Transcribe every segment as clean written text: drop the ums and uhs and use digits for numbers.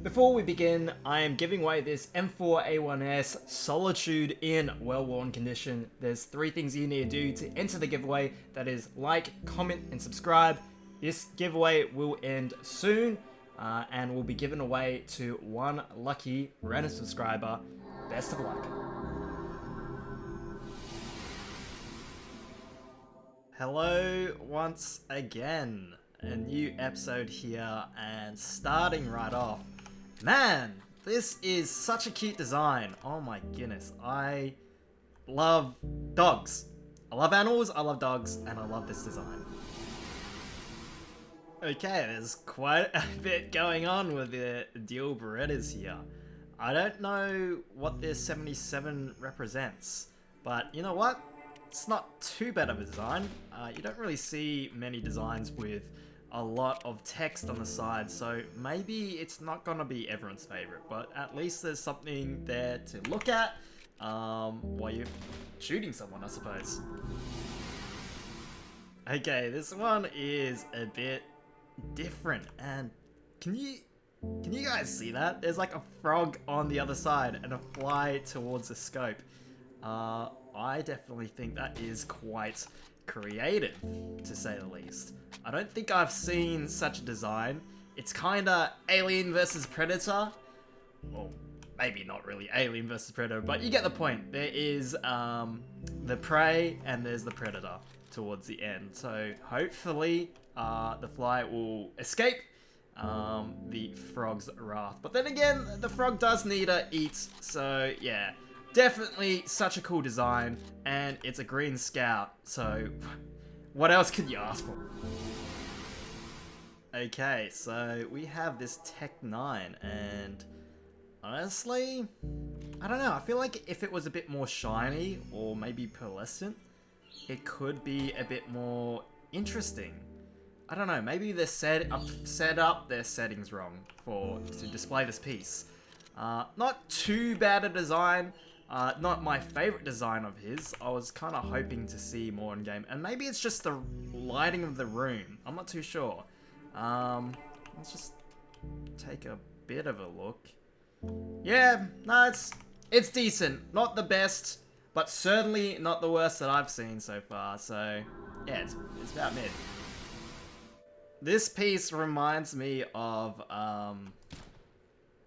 Before we begin, I am giving away this M4A1S Solitude in well-worn condition. There's 3 things you need to do to enter the giveaway. That is like, comment, and subscribe. This giveaway will end soon and will be given away to one lucky random subscriber. Best of luck. Hello once again. A new episode here, and starting right off, man, this is such a cute design. Oh my goodness, I love dogs. I love animals, I love dogs, and I love this design. Okay, there's quite a bit going on with the dual Berettas here. I don't know what this 77 represents, but you know what? It's not too bad of a design. You don't really see many designs with a lot of text on the side, so maybe it's not gonna be everyone's favorite, but at least there's something there to look at while you're shooting someone, I suppose. Okay, this one is a bit different, and can you guys see that? There's like a frog on the other side and a fly towards the scope. I definitely think that is quite creative, to say the least. I don't think I've seen such a design. It's kinda Alien versus Predator. Well, maybe not really Alien versus Predator, but you get the point. There is the prey and there's the predator towards the end. So hopefully the fly will escape the frog's wrath. But then again, the frog does need to eat, so yeah. Definitely such a cool design, and it's a green scout, so what else could you ask for? Okay, so we have this Tech 9, and honestly, I don't know, I feel like if it was a bit more shiny, or maybe pearlescent, it could be a bit more interesting. I don't know, maybe they set up their settings wrong to display this piece. Not too bad a design. Not my favorite design of his. I was kind of hoping to see more in game, and maybe it's just the lighting of the room. I'm not too sure. Let's just take a bit of a look. Yeah, no, it's decent. Not the best, but certainly not the worst that I've seen so far. So yeah, it's about mid. This piece reminds me of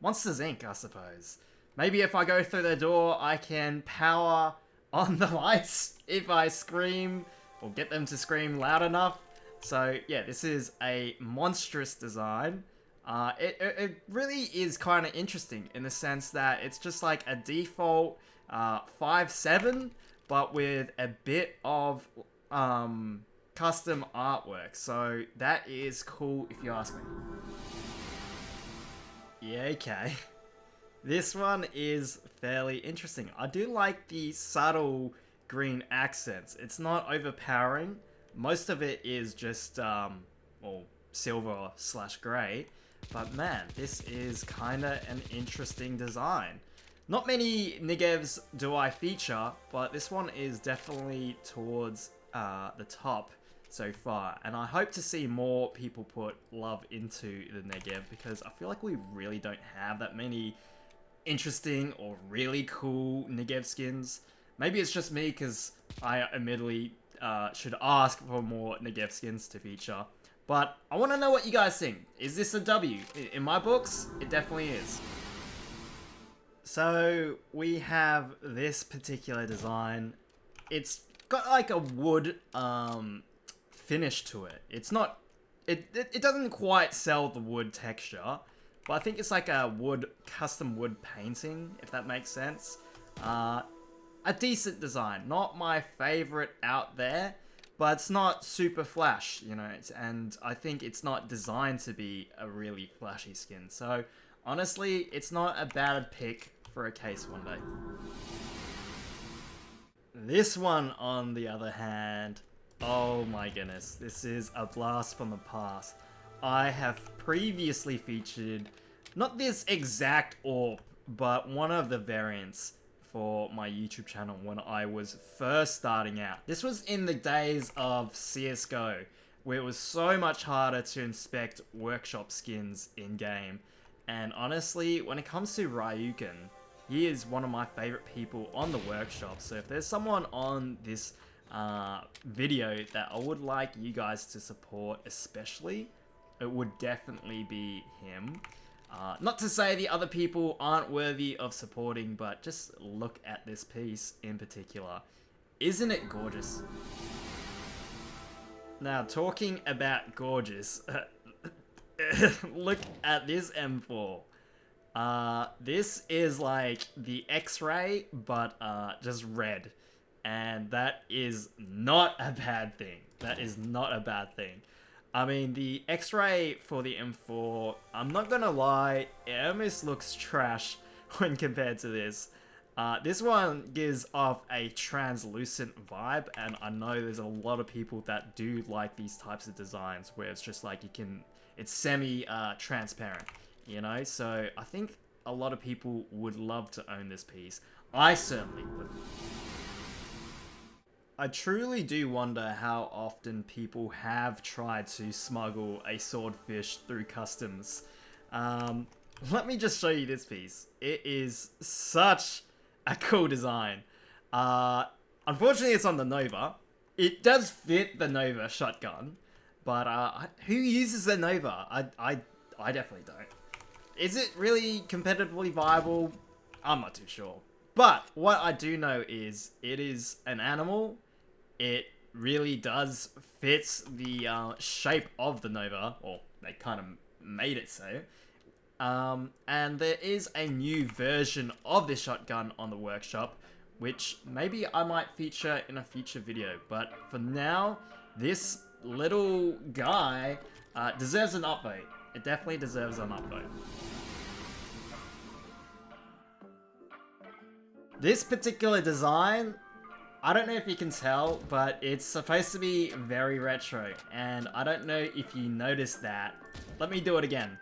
Monsters Inc., I suppose. Maybe if I go through the door, I can power on the lights if I scream, or get them to scream loud enough. So yeah, this is a monstrous design. It really is kind of interesting in the sense that it's just like a default 5.7, but with a bit of custom artwork. So that is cool if you ask me. Yeah, okay. This one is fairly interesting. I do like the subtle green accents. It's not overpowering. Most of it is just, well, silver/grey. But man, this is kinda an interesting design. Not many Negevs do I feature, but this one is definitely towards the top so far. And I hope to see more people put love into the Negev, because I feel like we really don't have that many interesting or really cool Negev skins. Maybe it's just me, because I admittedly should ask for more Negev skins to feature. But I want to know what you guys think. Is this a W? In my books, it definitely is. So we have this particular design. It's got like a wood finish to it. It's not, it doesn't quite sell the wood texture, but I think it's like a custom wood painting, if that makes sense. A decent design. Not my favorite out there, but it's not super flash, you know, and I think it's not designed to be a really flashy skin. So honestly, it's not a bad pick for a case one day. This one, on the other hand, oh my goodness, this is a blast from the past. I have previously featured, not this exact AWP, but one of the variants for my YouTube channel when I was first starting out. This was in the days of CSGO, where it was so much harder to inspect workshop skins in-game. And honestly, when it comes to Ryuken, he is one of my favorite people on the workshop. So if there's someone on this video that I would like you guys to support especially, it would definitely be him. Not to say the other people aren't worthy of supporting, but just look at this piece in particular. Isn't it gorgeous? Now, talking about gorgeous, look at this M4. This is like the X-ray, but just red. And that is not a bad thing. That is not a bad thing. I mean, the X-ray for the M4, I'm not gonna lie, it almost looks trash when compared to this. This one gives off a translucent vibe, and I know there's a lot of people that do like these types of designs where it's just like it's semi-transparent, you know? So I think a lot of people would love to own this piece. I certainly would. I truly do wonder how often people have tried to smuggle a Swordfish through customs. Let me just show you this piece. It is such a cool design. Unfortunately, it's on the Nova. It does fit the Nova shotgun, but who uses the Nova? I definitely don't. Is it really competitively viable? I'm not too sure. But what I do know is it is an animal. It really does fit the shape of the Nova, or they kind of made it so. And there is a new version of this shotgun on the workshop, which maybe I might feature in a future video. But for now, this little guy deserves an upvote. It definitely deserves an upvote. This particular design, I don't know if you can tell, but it's supposed to be very retro, and I don't know if you noticed that. Let me do it again.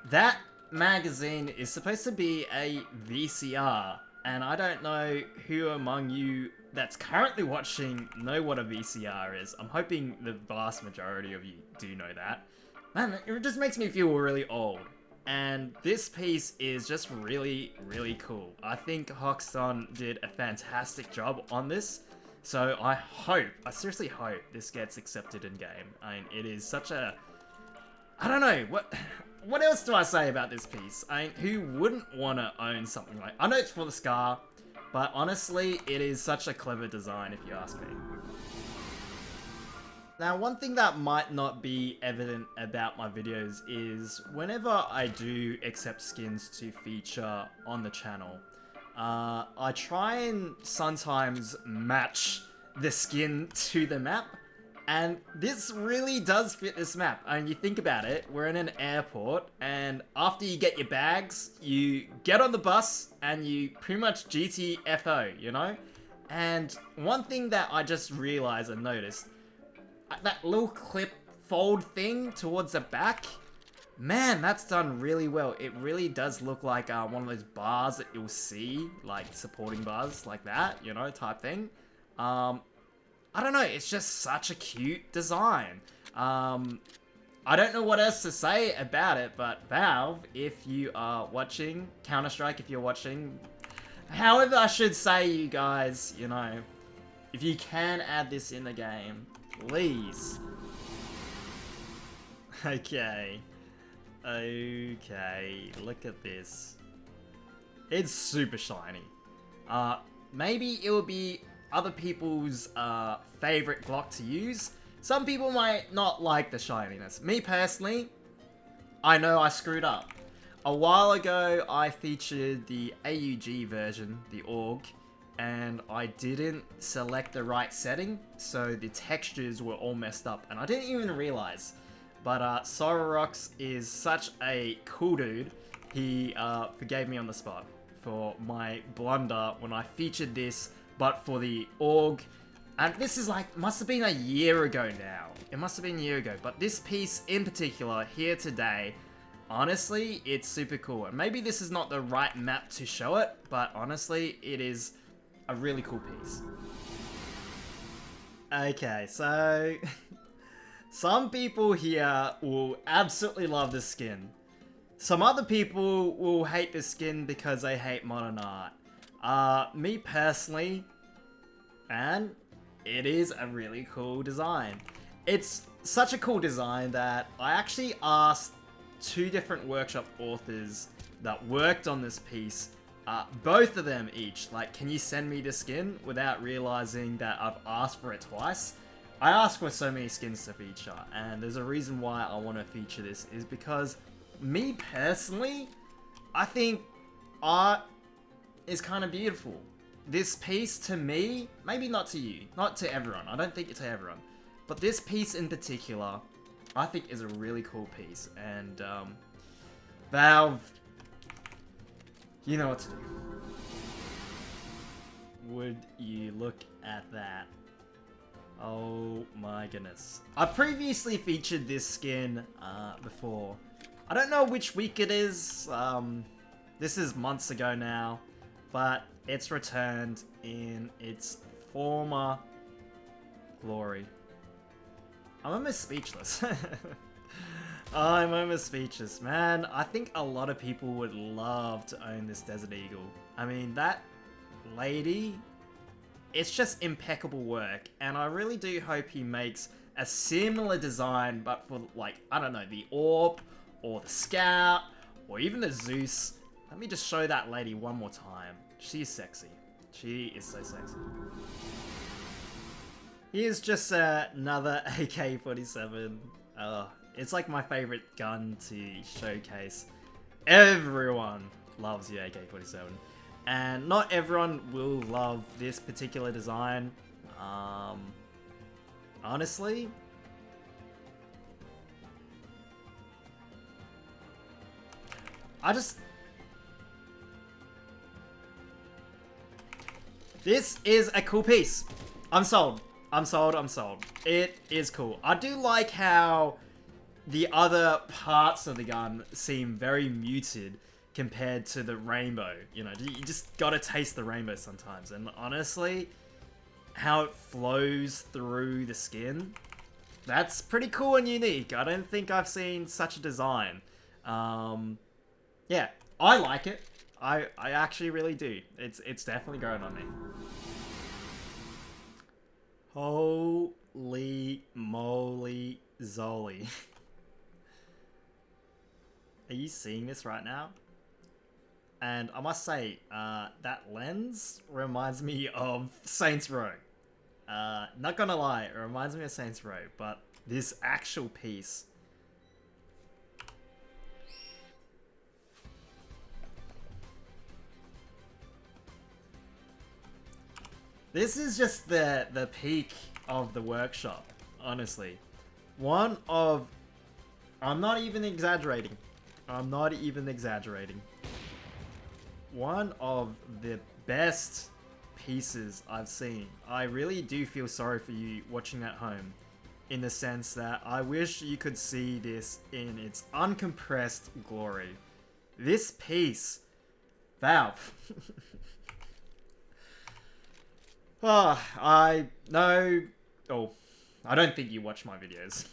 That magazine is supposed to be a VCR, and I don't know who among you that's currently watching know what a VCR is. I'm hoping the vast majority of you do know that. Man, it just makes me feel really old. And this piece is just really, really cool. I think Hoxton did a fantastic job on this. So I seriously hope this gets accepted in game. I mean, it is such a... I don't know, what else do I say about this piece? I mean, who wouldn't want to own something like... I know it's for the Scar, but honestly, it is such a clever design if you ask me. Now, one thing that might not be evident about my videos is whenever I do accept skins to feature on the channel, I try and sometimes match the skin to the map, and this really does fit this map. I mean, you think about it, we're in an airport, and after you get your bags, you get on the bus, and you pretty much GTFO, you know? And one thing that I just realized and noticed, that little clip fold thing towards the back, man, that's done really well. It really does look like one of those bars that you'll see, like supporting bars like that, you know, type thing. I don't know, it's just such a cute design. I don't know what else to say about it, but Valve, if you are watching, Counter-Strike if you're watching, however I should say, you guys, you know, if you can add this in the game, please. Okay, look at this. It's super shiny. Maybe it will be other people's favorite Glock to use. Some people might not like the shininess. Me personally, I know I screwed up. A while ago, I featured the AUG version, the AUG, and I didn't select the right setting, so the textures were all messed up, and I didn't even realize. But Sorarox is such a cool dude. He forgave me on the spot for my blunder when I featured this, but for the AUG. And this is like, must have been a year ago now. It must have been a year ago, but this piece in particular here today, honestly, it's super cool. And maybe this is not the right map to show it, but honestly, it is a really cool piece. Okay, so some people here will absolutely love this skin. some other people will hate this skin because they hate modern art. Me personally, and it is a really cool design. It's such a cool design that I actually asked 2 different workshop authors that worked on this piece, both of them each, like, can you send me the skin, without realizing that I've asked for it twice. I asked for so many skins to feature, and there's a reason why I want to feature this, is because me personally, I think art is kind of beautiful. This piece to me, maybe not to you, not to everyone, I don't think it's to everyone, but this piece in particular, I think is a really cool piece, and Valve, you know what to do. Would you look at that? Oh my goodness. I've previously featured this skin before. I don't know which week it is, this is months ago now, but it's returned in its former glory. I'm almost speechless. I'm almost speechless, man. I think a lot of people would love to own this Desert Eagle. I mean, that lady, it's just impeccable work, and I really do hope he makes a similar design, but for, like, I don't know, the Orb, or the Scout, or even the Zeus. Let me just show that lady one more time. She's sexy. She is so sexy. Here's just another AK-47. It's like my favorite gun to showcase. Everyone loves the AK-47. And not everyone will love this particular design. Honestly, this is a cool piece. I'm sold. I'm sold, I'm sold. It is cool. I do like how the other parts of the gun seem very muted compared to the rainbow. You know, you just gotta taste the rainbow sometimes. And honestly, how it flows through the skin, that's pretty cool and unique. I don't think I've seen such a design. Yeah, I like it. I actually really do. It's definitely growing on me. Holy moly Zoli. Are you seeing this right now? And I must say, that lens reminds me of Saints Row. Not gonna lie, it reminds me of Saints Row, but this actual piece, this is just the peak of the workshop, honestly. One of, I'm not even exaggerating. I'm not even exaggerating. One of the best pieces I've seen. I really do feel sorry for you watching at home, in the sense that I wish you could see this in its uncompressed glory. This piece, Valve. I know. Oh, I don't think you watch my videos.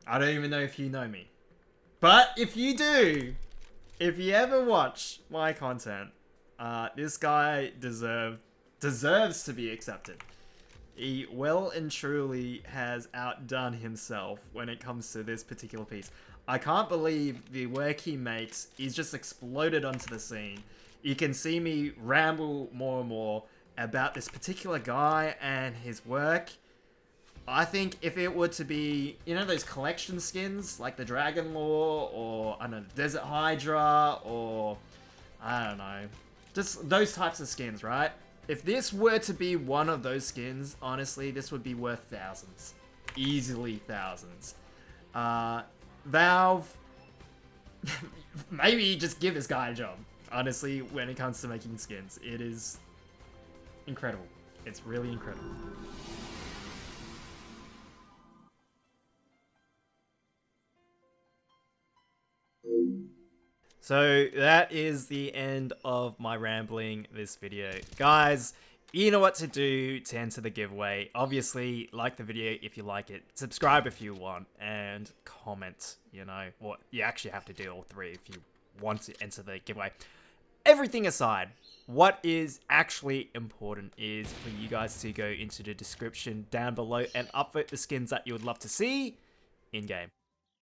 I don't even know if you know me. But if you do, if you ever watch my content, this guy deserves to be accepted. He well and truly has outdone himself when it comes to this particular piece. I can't believe the work he makes is just exploded onto the scene. You can see me ramble more and more about this particular guy and his work. I think if it were to be, you know, those collection skins, like the Dragon Lore, or, I don't know, the Desert Hydra, or, I don't know, just those types of skins, right? If this were to be one of those skins, honestly, this would be worth thousands. Easily thousands. Valve, maybe just give this guy a job, honestly, when it comes to making skins. It is incredible. It's really incredible. So that is the end of my rambling this video. Guys, You know what to do to enter the giveaway. Obviously, like the video if you like it, subscribe if you want, and comment, you know, what you actually have to do, all three, if you want to enter the giveaway. Everything aside, what is actually important is for you guys to go into the description down below and upvote the skins that you would love to see in-game.